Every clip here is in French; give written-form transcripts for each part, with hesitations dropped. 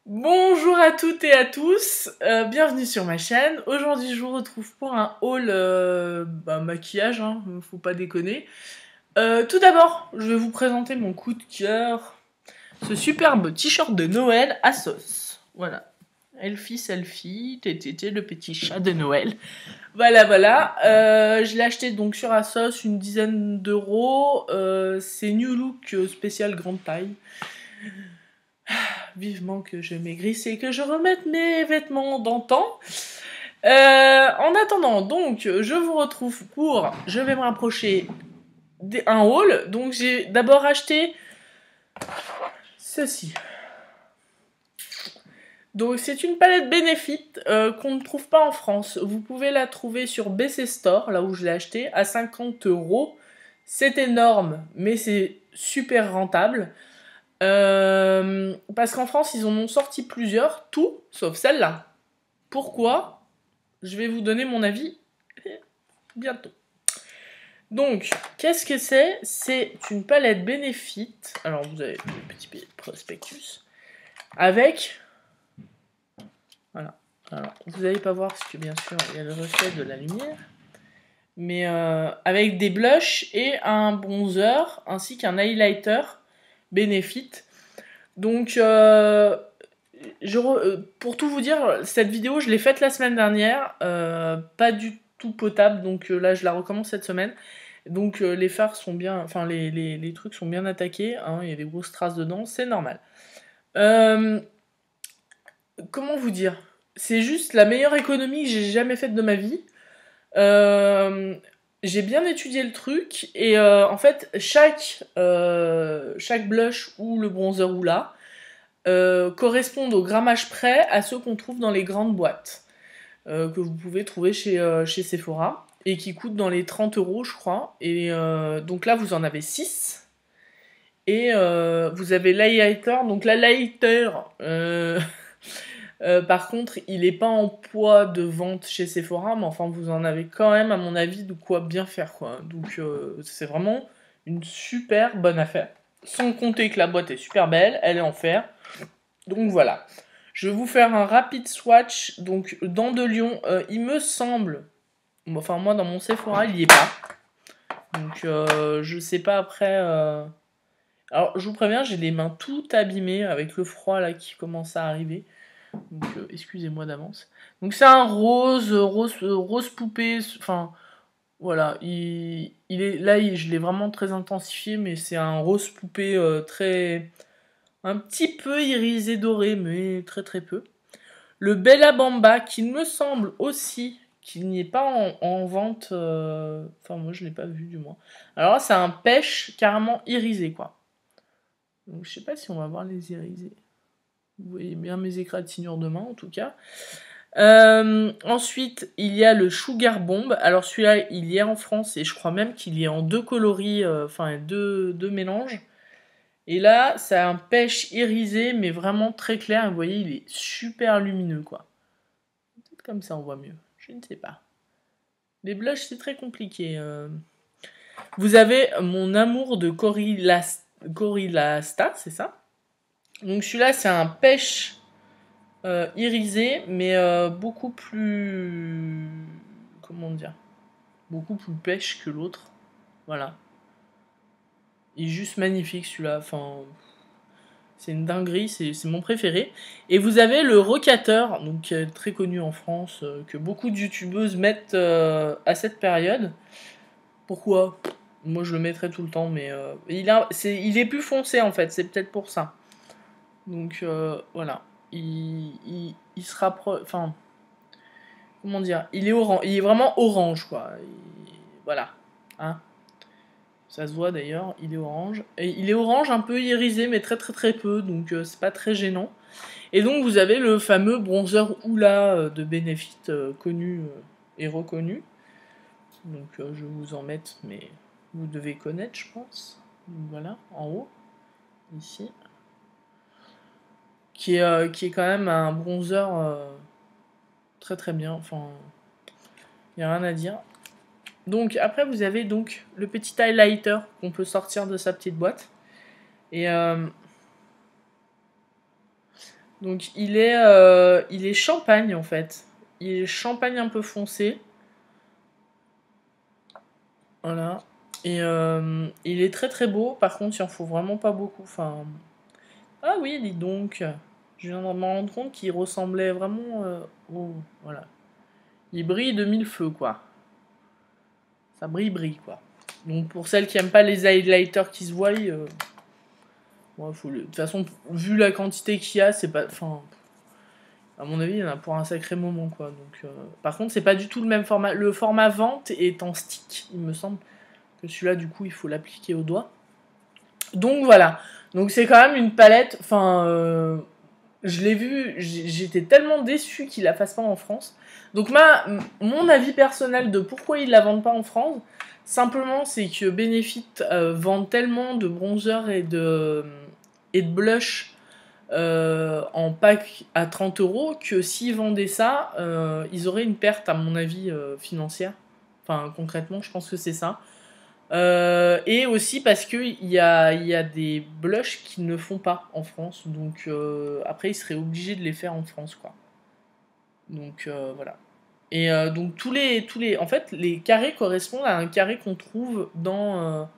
Bonjour à toutes et à tous, bienvenue sur ma chaîne. Aujourd'hui je vous retrouve pour un haul maquillage, hein, faut pas déconner. Tout d'abord, je vais vous présenter mon coup de cœur, ce superbe t-shirt de Noël à sauce. Voilà, Elfie Selfie, Tété, le petit chat de Noël. Voilà, je l'ai acheté donc sur Asos, une dizaine d'euros. C'est New Look spécial grande taille. Vivement que je maigrisse et que je remette mes vêtements d'antan. En attendant, donc, je vous retrouve pour... Je vais me rapprocher d'un haul. Donc, j'ai d'abord acheté ceci. Donc, c'est une palette Benefit qu'on ne trouve pas en France. Vous pouvez la trouver sur BC Store, là où je l'ai acheté, à 50 euros. C'est énorme, mais c'est super rentable. Parce qu'en France, ils en ont sorti plusieurs, tout sauf celle-là. Pourquoi? Je vais vous donner mon avis bientôt. Donc, qu'est-ce que c'est? C'est une palette Benefit. Alors, vous avez le petit prospectus. Avec... Voilà. Alors, vous n'allez pas voir parce que, bien sûr, il y a le reflet de la lumière. Mais avec des blushs et un bronzer, ainsi qu'un highlighter Benefit. Donc, pour tout vous dire, cette vidéo, je l'ai faite la semaine dernière, pas du tout potable, donc là, je la recommence cette semaine. Donc, les fards sont bien, enfin, les trucs sont bien attaqués, hein, il y a des grosses traces dedans, c'est normal. Comment vous dire? C'est juste la meilleure économie que j'ai jamais faite de ma vie. J'ai bien étudié le truc, et en fait, chaque blush ou le bronzer ou là, correspondent au grammage près à ceux qu'on trouve dans les grandes boîtes que vous pouvez trouver chez Sephora et qui coûtent dans les 30 euros, je crois. Et donc là, vous en avez 6. Et vous avez l'highlighter. Donc l'highlighter, par contre, il n'est pas en poids de vente chez Sephora, mais enfin, vous en avez quand même, à mon avis, de quoi bien faire, quoi. Donc c'est vraiment une super bonne affaire. Sans compter que la boîte est super belle, elle est en fer. Donc voilà. Je vais vous faire un rapide swatch. Donc dans de Lyon, il me semble... Enfin moi dans mon Sephora, il n'y est pas. Donc je sais pas après... Alors je vous préviens, j'ai les mains toutes abîmées avec le froid là qui commence à arriver. Donc excusez-moi d'avance. Donc c'est un rose poupée. Enfin voilà, il est là, je l'ai vraiment très intensifié, mais c'est un rose poupée très... Un petit peu irisé doré, mais très très peu. Le Bella Bamba, qui me semble aussi qu'il n'y est pas en vente. Enfin, moi je l'ai pas vu du moins. Alors là, c'est un pêche carrément irisé, quoi. Donc je sais pas si on va voir les irisés. Vous voyez bien mes égratignures de main en tout cas. Ensuite, il y a le Sugar Bomb. Alors celui-là, il y est en France et je crois même qu'il y est en deux coloris, enfin deux mélanges. Et là, c'est un pêche irisé, mais vraiment très clair. Vous voyez, il est super lumineux, quoi. Peut-être comme ça, on voit mieux. Je ne sais pas. Les blushs, c'est très compliqué. Vous avez mon amour de Corillasta, c'est ça? Donc celui-là, c'est un pêche irisé, mais beaucoup plus... Comment dire? Beaucoup plus pêche que l'autre. Voilà. Il est juste magnifique, celui-là. Enfin... C'est une dinguerie, c'est mon préféré. Et vous avez le Rocateur, donc très connu en France, que beaucoup de youtubeuses mettent à cette période. Pourquoi? Moi je le mettrais tout le temps, mais il est plus foncé en fait, c'est peut-être pour ça. Donc voilà. Il se rapproche. Enfin, comment dire? Il est orange, il est vraiment orange quoi. Voilà. Hein? Ça se voit d'ailleurs, il est orange. Et il est orange un peu irisé, mais très très très peu, donc c'est pas très gênant. Et donc vous avez le fameux bronzer Hoola de Benefit, connu et reconnu. Donc je vais vous en mettre, mais vous devez connaître, je pense. Donc, voilà, en haut, ici. Qui est quand même un bronzer très très bien, enfin, il n'y a rien à dire. Donc après vous avez donc le petit highlighter qu'on peut sortir de sa petite boîte. Et Donc il est champagne en fait. Il est champagne un peu foncé. Voilà. Et il est très très beau. Par contre, il en faut vraiment pas beaucoup. Enfin... Ah oui, dis donc. Je viens de me rendre compte qu'il ressemblait vraiment au... Voilà. Il brille de mille feux, quoi. Ça brille, quoi. Donc pour celles qui aiment pas les highlighters qui se voient, ouais, de toute façon, vu la quantité qu'il y a, c'est pas... Enfin, à mon avis, il y en a pour un sacré moment, quoi. Donc, par contre, c'est pas du tout le même format. Le format vente est en stick, il me semble que celui-là, du coup, il faut l'appliquer au doigt. Donc voilà. Donc c'est quand même une palette, enfin... je l'ai vu, j'étais tellement déçue qu'il la fasse pas en France. Donc mon avis personnel de pourquoi ils la vendent pas en France, simplement c'est que Benefit vend tellement de bronzers et de blush en pack à 30 € que s'ils vendaient ça, ils auraient une perte à mon avis financière. Enfin concrètement je pense que c'est ça. Et aussi parce qu'il y a des blushs qui ne font pas en France, donc après ils seraient obligés de les faire en France, quoi. Donc voilà. Et donc en fait, les carrés correspondent à un carré qu'on trouve dans...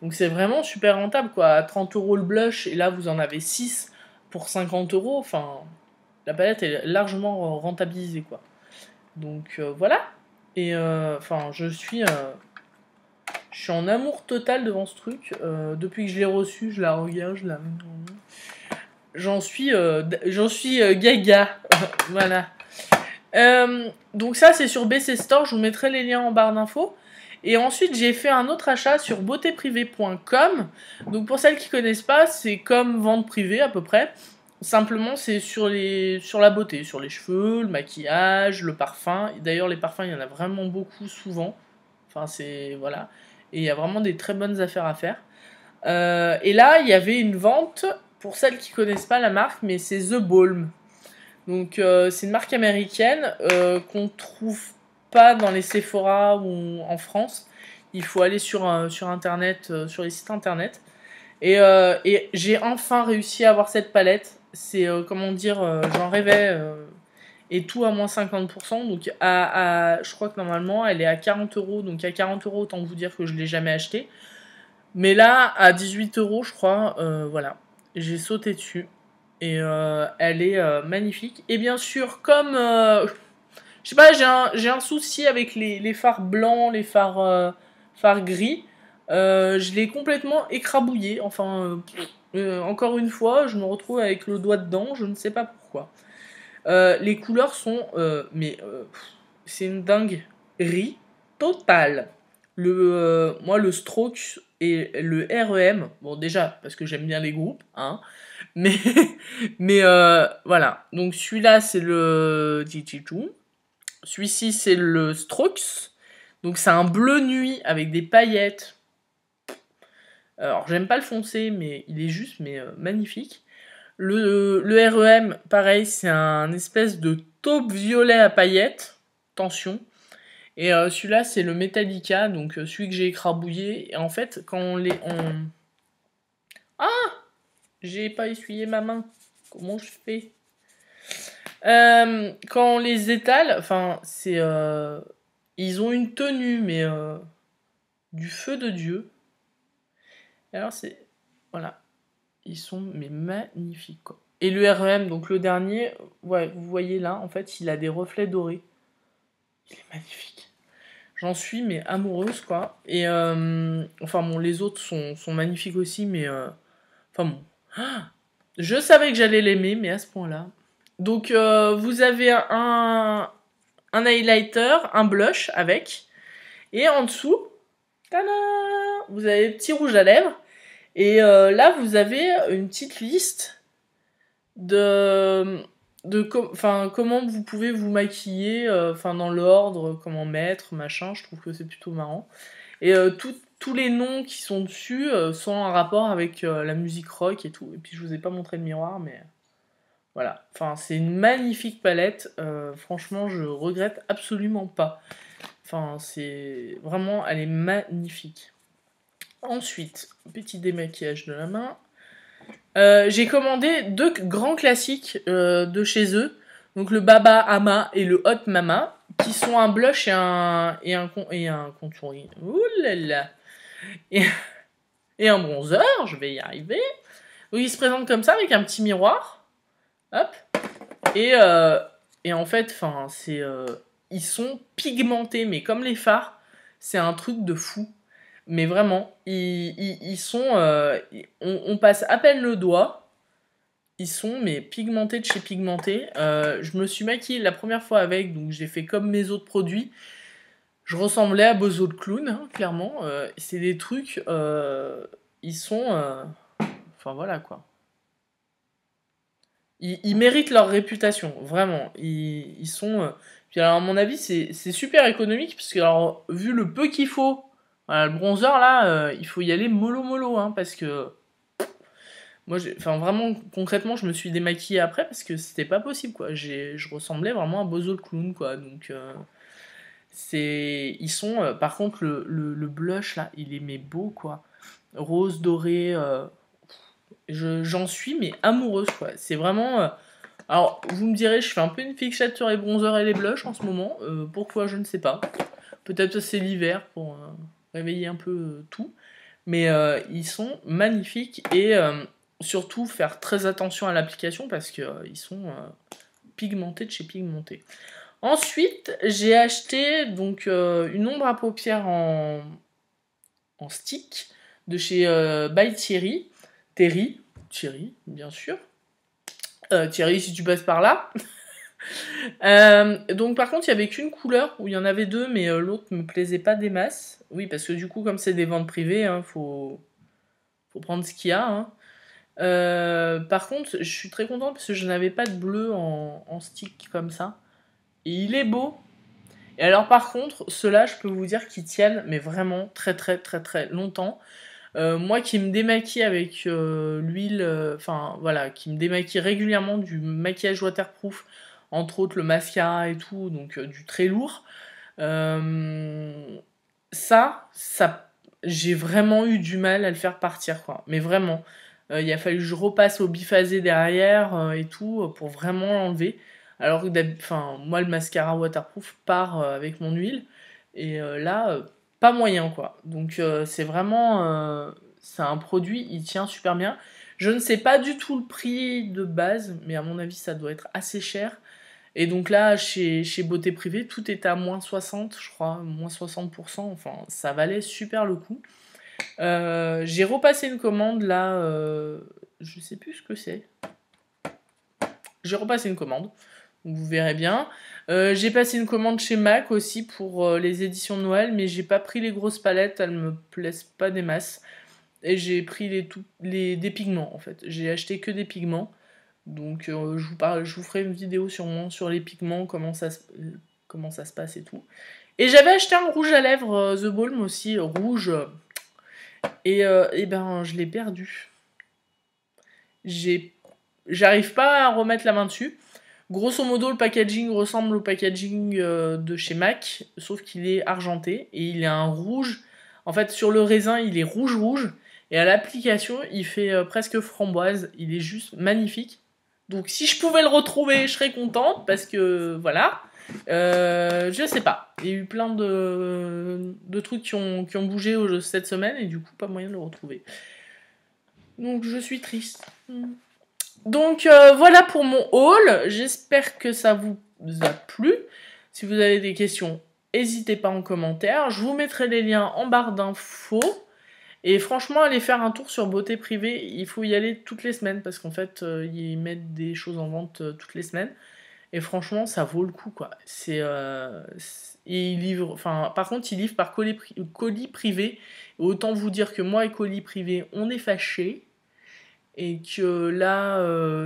donc c'est vraiment super rentable, quoi. À 30 € le blush, et là vous en avez 6 pour 50 €. Enfin, la palette est largement rentabilisée, quoi. Donc voilà. Et enfin, je suis en amour total devant ce truc. Depuis que je l'ai reçu, je la regarde, je la... J'en suis gaga. Voilà. Donc ça, c'est sur BC Store. Je vous mettrai les liens en barre d'infos. Et ensuite, j'ai fait un autre achat sur beautéprivée.com. Donc pour celles qui connaissent pas, c'est comme vente privée à peu près. Simplement, c'est sur la beauté, sur les cheveux, le maquillage, le parfum. D'ailleurs, les parfums, il y en a vraiment beaucoup souvent. Enfin, c'est... Voilà. Et il y a vraiment des très bonnes affaires à faire. Et là, il y avait une vente, pour celles qui connaissent pas la marque, mais c'est The Balm. Donc, c'est une marque américaine qu'on trouve pas dans les Sephora ou en France. Il faut aller sur Internet, sur les sites Internet. Et j'ai enfin réussi à avoir cette palette. C'est, comment dire, j'en rêvais... et tout à moins 50%. Donc je crois que normalement elle est à 40 €. Donc à 40 €, autant vous dire que je ne l'ai jamais acheté. Mais là, à 18 € je crois, voilà. J'ai sauté dessus. Et elle est magnifique. Et bien sûr, comme... je sais pas, j'ai un souci avec les fards blancs, les fards gris. Je l'ai complètement écrabouillé. Enfin, encore une fois, je me retrouve avec le doigt dedans. Je ne sais pas pourquoi. Les couleurs sont... c'est une dinguerie totale. Moi, le Strokes et le REM, bon déjà, parce que j'aime bien les groupes, hein, mais, voilà. Donc celui-là, c'est le Jijichu. Celui-ci, c'est le Strokes. Donc c'est un bleu nuit avec des paillettes. Alors, j'aime pas le foncé, mais il est juste, mais magnifique. Le REM, pareil, c'est un espèce de taupe violet à paillettes. Attention. Et celui-là, c'est le Metallica, donc celui que j'ai écrabouillé. Et en fait, quand Ah! J'ai pas essuyé ma main. Comment je fais? Quand on les étale, enfin, c'est... ils ont une tenue, mais... du feu de Dieu. Et alors, c'est... Voilà. Ils sont mais magnifiques, quoi. Et le REM, donc le dernier, ouais, vous voyez là, en fait, il a des reflets dorés. Il est magnifique. J'en suis mais amoureuse, quoi. Et enfin bon, les autres sont magnifiques aussi, mais enfin bon. Je savais que j'allais l'aimer, mais à ce point-là. Donc vous avez un highlighter, un blush avec, et en dessous, tada, vous avez petit rouge à lèvres. Et là, vous avez une petite liste comment vous pouvez vous maquiller, dans l'ordre, comment mettre, machin. Je trouve que c'est plutôt marrant. Et tous les noms qui sont dessus sont en rapport avec la musique rock et tout. Et puis je vous ai pas montré le miroir, mais voilà. Enfin, c'est une magnifique palette. Franchement, je regrette absolument pas. Enfin, c'est vraiment, elle est magnifique. Ensuite, petit démaquillage de la main. J'ai commandé 2 grands classiques de chez eux. Donc le Baba Ama et le Hot Mama, qui sont un blush et un contouring. Ouh là là. Et, et un bronzer, je vais y arriver. Donc ils se présentent comme ça avec un petit miroir. Hop. Et, euh, et en fait, enfin, ils sont pigmentés, mais comme les fards, c'est un truc de fou. Mais vraiment, ils sont. On passe à peine le doigt. Ils sont mais pigmentés de chez pigmentés. Je me suis maquillée la première fois avec, donc j'ai fait comme mes autres produits. Je ressemblais à Bozo le clown, hein, clairement. C'est des trucs. Ils sont. Enfin voilà quoi. Ils méritent leur réputation, vraiment. Ils sont. Puis alors, à mon avis, c'est super économique, parce que, alors, vu le peu qu'il faut, voilà, le bronzer là, il faut y aller mollo mollo, hein, parce que. Moi, enfin, vraiment, concrètement, je me suis démaquillée après, parce que c'était pas possible, quoi. Je ressemblais vraiment à Bozo le clown, quoi. Donc, c'est. Ils sont. Par contre, le blush là, il est mais beau, quoi. Rose, doré. J'en suis, mais amoureuse, quoi. C'est vraiment. Alors, vous me direz, je fais un peu une fixette sur les bronzers et les blushs en ce moment. Pourquoi, je ne sais pas. Peut-être que c'est l'hiver pour réveiller un peu tout. Mais ils sont magnifiques et surtout faire très attention à l'application parce qu'ils sont pigmentés de chez pigmentés. Ensuite, j'ai acheté donc une ombre à paupières en stick de chez By Thierry. Thierry, bien sûr. Thierry, si tu passes par là. Donc par contre il y avait qu'une couleur où il y en avait deux mais l'autre me plaisait pas des masses. Oui parce que du coup comme c'est des ventes privées hein, faut prendre ce qu'il y a. Hein. Par contre je suis très contente parce que je n'avais pas de bleu en stick comme ça. Et il est beau. Et alors par contre ceux-là je peux vous dire qu'ils tiennent mais vraiment très très très très longtemps. Moi qui me démaquille avec l'huile, enfin voilà, qui me démaquille régulièrement du maquillage waterproof, entre autres le mascara et tout, donc du très lourd. Euh, ça, j'ai vraiment eu du mal à le faire partir, quoi. Mais vraiment, il a fallu que je repasse au biphasé derrière et tout pour vraiment l'enlever. Alors que enfin, moi le mascara waterproof part avec mon huile et là pas moyen quoi. Donc c'est vraiment c'est un produit, il tient super bien. Je ne sais pas du tout le prix de base, mais à mon avis ça doit être assez cher. Et donc là, chez Beauté Privée, tout était à moins 60, je crois, moins 60%. Enfin, ça valait super le coup. J'ai repassé une commande là, je sais plus ce que c'est. J'ai repassé une commande, donc vous verrez bien. J'ai passé une commande chez MAC aussi pour les éditions de Noël, mais j'ai pas pris les grosses palettes, elles me plaisent pas des masses. Et j'ai pris des pigments en fait. J'ai acheté que des pigments. Donc je vous ferai une vidéo sûrement sur les pigments, comment ça se passe et tout. Et j'avais acheté un rouge à lèvres The Balm aussi, rouge. Et ben je l'ai perdu. J'arrive pas à remettre la main dessus. Grosso modo, le packaging ressemble au packaging de chez MAC, sauf qu'il est argenté et il est un rouge. En fait, sur le raisin, il est rouge rouge. Et à l'application, il fait presque framboise. Il est juste magnifique. Donc si je pouvais le retrouver, je serais contente parce que voilà. Je sais pas. Il y a eu plein de trucs qui ont bougé cette semaine et du coup pas moyen de le retrouver. Donc je suis triste. Donc voilà pour mon haul. J'espère que ça vous a plu. Si vous avez des questions, n'hésitez pas en commentaire. Je vous mettrai les liens en barre d'infos. Et franchement, aller faire un tour sur Beauté Privée, il faut y aller toutes les semaines parce qu'en fait, ils mettent des choses en vente toutes les semaines. Et franchement, ça vaut le coup, quoi. Et ils livrent, enfin, par contre, ils livrent par colis privé. Et autant vous dire que moi et colis privé, on est fâchés. Et que là,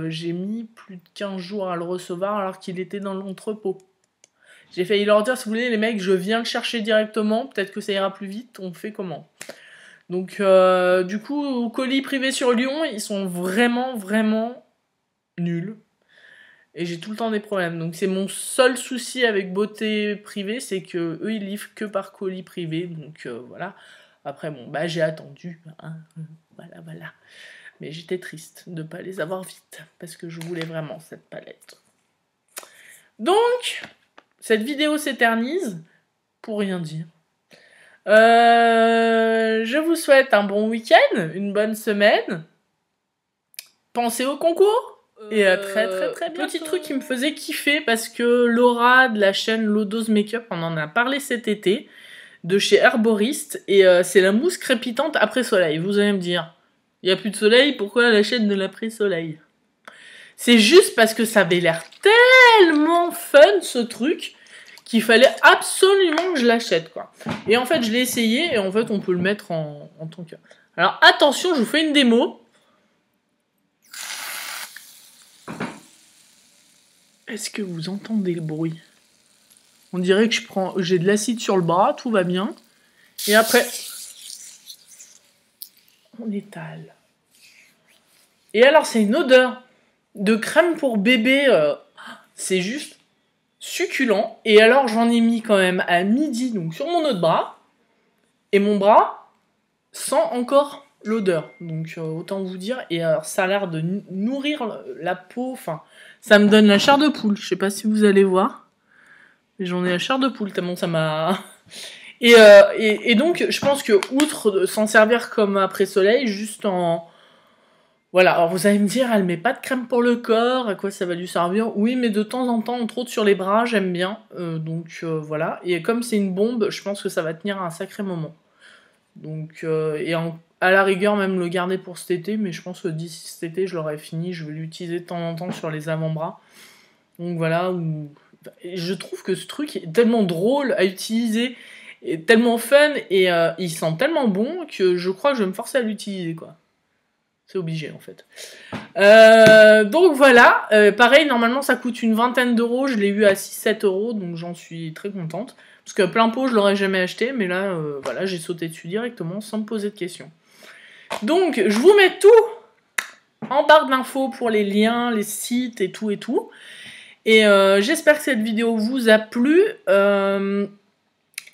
j'ai mis plus de 15 jours à le recevoir alors qu'il était dans l'entrepôt. J'ai failli leur dire, si vous voulez, les mecs, je viens le chercher directement. Peut-être que ça ira plus vite. On fait comment ? Donc, du coup, colis privé sur Lyon, ils sont vraiment, vraiment nuls. Et j'ai tout le temps des problèmes. Donc, c'est mon seul souci avec Beauté Privée, c'est que eux ils livrent que par colis privé. Donc, voilà. Après, bon, bah, j'ai attendu. Hein. Voilà, voilà. Mais j'étais triste de ne pas les avoir vite, parce que je voulais vraiment cette palette. Donc, cette vidéo s'éternise, pour rien dire. Je vous souhaite un bon week-end, une bonne semaine. Pensez au concours. Et à très bientôt. Petit truc qui me faisait kiffer, parce que Laura de la chaîne Lodo's Makeup, on en a parlé cet été, de chez Herboriste, et c'est la mousse crépitante après soleil. Vous allez me dire, il n'y a plus de soleil, pourquoi la chaîne de l'après-soleil? C'est juste parce que ça avait l'air tellement fun ce truc qu'il fallait absolument que je l'achète, quoi. Et en fait, je l'ai essayé et en fait, on peut le mettre en tant que... Alors attention, je vous fais une démo. Est-ce que vous entendez le bruit? On dirait que j'ai de l'acide sur le bras, tout va bien. Et après, on étale. Et alors, c'est une odeur de crème pour bébé. C'est juste succulent. Et alors, j'en ai mis quand même à midi, donc sur mon autre bras. Et mon bras sent encore l'odeur. Donc, autant vous dire. Et alors, ça a l'air de nourrir la peau. Enfin, ça me donne la chair de poule. Je sais pas si vous allez voir. Mais j'en ai la chair de poule, tellement ça m'a... Et donc, je pense que, outre s'en servir comme après-soleil, juste en... Voilà, alors vous allez me dire, elle met pas de crème pour le corps, à quoi ça va lui servir? Oui, mais de temps en temps, entre autres sur les bras, j'aime bien. Voilà. Et comme c'est une bombe, je pense que ça va tenir un sacré moment. Donc, à la rigueur, même le garder pour cet été, mais je pense que d'ici cet été, je l'aurai fini. Je vais l'utiliser de temps en temps sur les avant-bras. Donc voilà, et je trouve que ce truc est tellement drôle à utiliser, et tellement fun, et il sent tellement bon que je crois que je vais me forcer à l'utiliser, quoi. C'est obligé, en fait. Donc voilà, pareil, normalement ça coûte une vingtaine d'euros, je l'ai eu à 6-7 euros, donc j'en suis très contente. Parce que plein pot, je l'aurais jamais acheté, mais là, voilà, j'ai sauté dessus directement, sans me poser de questions. Donc, je vous mets tout en barre d'infos pour les liens, les sites et tout et tout. Et j'espère que cette vidéo vous a plu.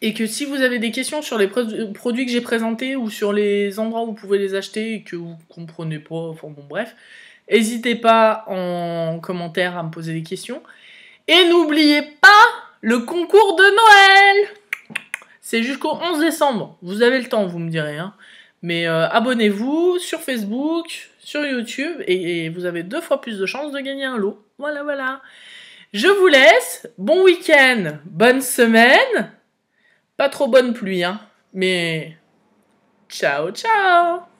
Et que si vous avez des questions sur les produits que j'ai présentés ou sur les endroits où vous pouvez les acheter et que vous comprenez pas, enfin bon bref, n'hésitez pas en commentaire à me poser des questions. Et n'oubliez pas le concours de Noël! C'est jusqu'au 11 décembre. Vous avez le temps, vous me direz. Hein. Mais abonnez-vous sur Facebook, sur YouTube, et vous avez 2 fois plus de chances de gagner un lot. Voilà, voilà. Je vous laisse. Bon week-end, bonne semaine. Pas trop bonne pluie, hein. Mais ciao, ciao!